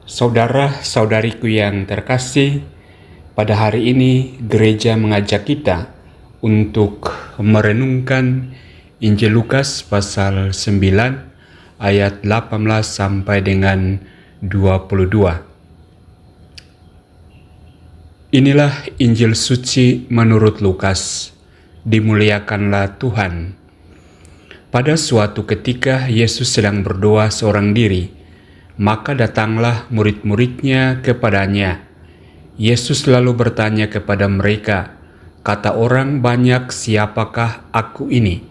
Saudara-saudariku yang terkasih, pada hari ini gereja mengajak kita untuk merenungkan Injil Lukas pasal 9 ayat 18 sampai dengan 22. Inilah Injil suci menurut Lukas. Dimuliakanlah Tuhan. Pada suatu ketika Yesus sedang berdoa seorang diri, maka datanglah murid-muridnya kepadanya. Yesus lalu bertanya kepada mereka, "Kata orang banyak, siapakah aku ini?"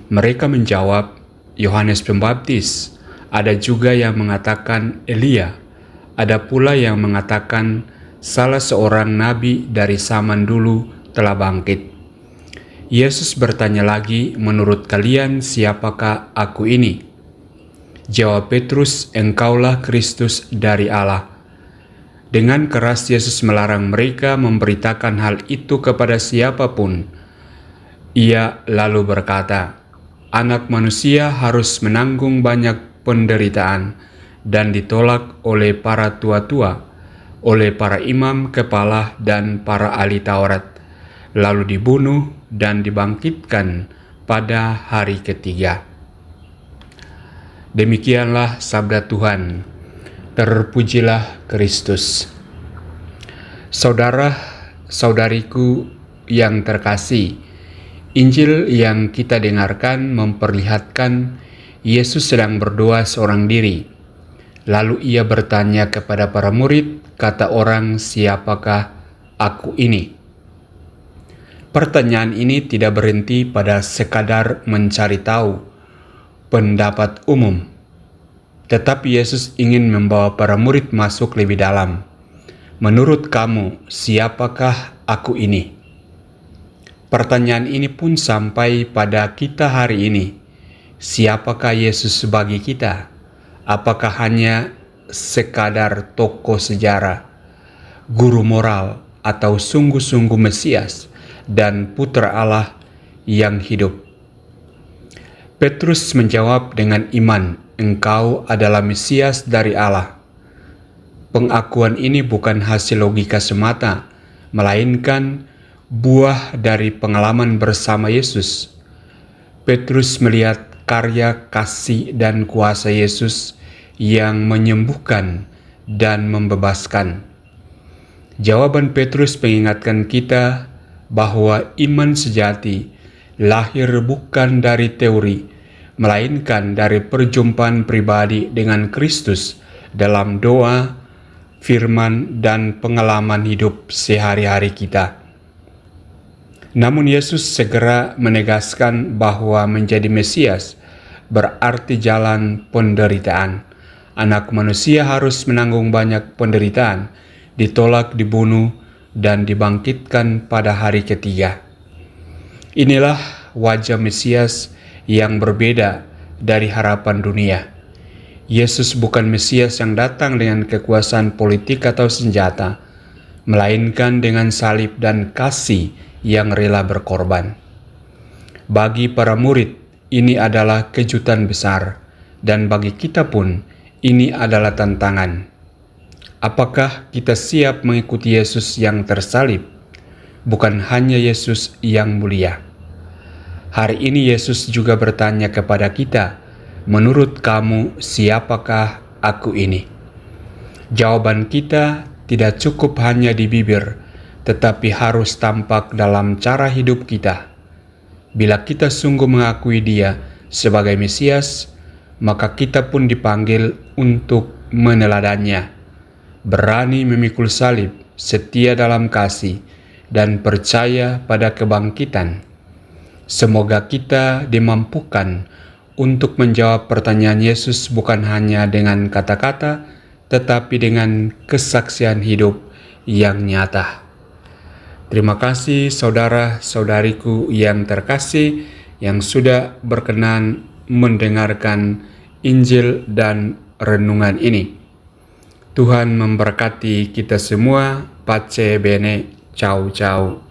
Mereka menjawab, "Yohanes Pembaptis, ada juga yang mengatakan Elia, ada pula yang mengatakan salah seorang nabi dari zaman dulu telah bangkit." Yesus bertanya lagi, "Menurut kalian siapakah aku ini?" Jawab Petrus, "Engkaulah Kristus dari Allah." Dengan keras Yesus melarang mereka memberitakan hal itu kepada siapapun. Ia lalu berkata, "Anak manusia harus menanggung banyak penderitaan dan ditolak oleh para tua-tua, oleh para imam kepala dan para ahli Taurat, lalu dibunuh dan dibangkitkan pada hari ketiga." Demikianlah sabda Tuhan. Terpujilah Kristus. Saudara-saudariku yang terkasih, Injil yang kita dengarkan memperlihatkan Yesus sedang berdoa seorang diri. Lalu ia bertanya kepada para murid, "Kata orang, siapakah aku ini?" Pertanyaan ini tidak berhenti pada sekadar mencari tahu pendapat umum, tetapi Yesus ingin membawa para murid masuk lebih dalam. "Menurut kamu, siapakah aku ini?" Pertanyaan ini pun sampai pada kita hari ini. Siapakah Yesus bagi kita? Apakah hanya sekadar tokoh sejarah, guru moral, atau sungguh-sungguh Mesias dan Putra Allah yang hidup? Petrus menjawab dengan iman, "Engkau adalah Mesias dari Allah." Pengakuan ini bukan hasil logika semata, melainkan buah dari pengalaman bersama Yesus. Petrus melihat karya kasih dan kuasa Yesus yang menyembuhkan dan membebaskan. Jawaban Petrus mengingatkan kita bahwa iman sejati lahir bukan dari teori, melainkan dari perjumpaan pribadi dengan Kristus dalam doa, firman, dan pengalaman hidup sehari-hari kita. Namun Yesus segera menegaskan bahwa menjadi Mesias berarti jalan penderitaan. Anak manusia harus menanggung banyak penderitaan, ditolak, dibunuh, dan dibangkitkan pada hari ketiga. Inilah wajah Mesias yang berbeda dari harapan dunia. Yesus bukan Mesias yang datang dengan kekuasaan politik atau senjata, melainkan dengan salib dan kasih yang rela berkorban. Bagi para murid, ini adalah kejutan besar, dan bagi kita pun, ini adalah tantangan. Apakah kita siap mengikuti Yesus yang tersalib? Bukan hanya Yesus yang mulia. Hari ini Yesus juga bertanya kepada kita, "Menurut kamu, siapakah aku ini?" Jawaban kita tidak cukup hanya di bibir, tetapi harus tampak dalam cara hidup kita. Bila kita sungguh mengakui Dia sebagai Mesias, maka kita pun dipanggil untuk meneladannya, berani memikul salib, setia dalam kasih, dan percaya pada kebangkitan. Semoga kita dimampukan untuk menjawab pertanyaan Yesus bukan hanya dengan kata-kata, tetapi dengan kesaksian hidup yang nyata. Terima kasih saudara-saudariku yang terkasih yang sudah berkenan mendengarkan Injil dan renungan ini. Tuhan memberkati kita semua. Pace bene, ciao ciao.